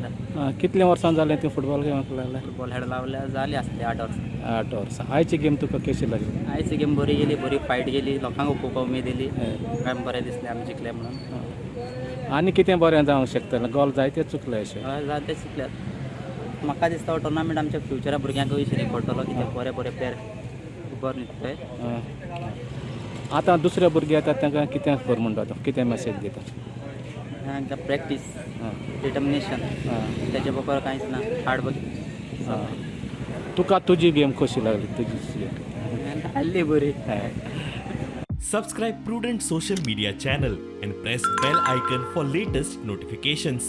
पहिल्यांदा कितल्या वर्सां जालें तूं फुटबॉल गेमाक लागला? फुटबॉल हेड लावल्या झाली असते 8 वर्स. 8 वर्सां. आयची गेम तुका कशी लागली? आयची गेम बरी गेली, बरी फायट गेली, लोकांक खूप उमेद दिली. काय बरें दिसलें आमी जिखले म्हणून. आनी कितें बरें जावंक शकतलें? गोल जायते चुकले अशें. जाते शिकल्यात. म्हाका दिसता हो टुर्नामेंट आमच्या फ्युचरा भुरग्यांक शिरी पडटलो, कित्याक बरे बरे प्लेयर बरें न्हिदताय. आतां दुसरे भुरगे येतात तांकां कितें कर म्हणटा तूं? कितें मॅसेज दिता? तांकां प्रॅक्टीस, डिटर्मिनेशन, त्याच्या बरोबर कांयच ना, हार्ड वर्क. तुका तुजी गेम कशी लागली? तुजी गेम हल्ली बरी. Subscribe Prudent social media channel and press bell icon for latest notifications.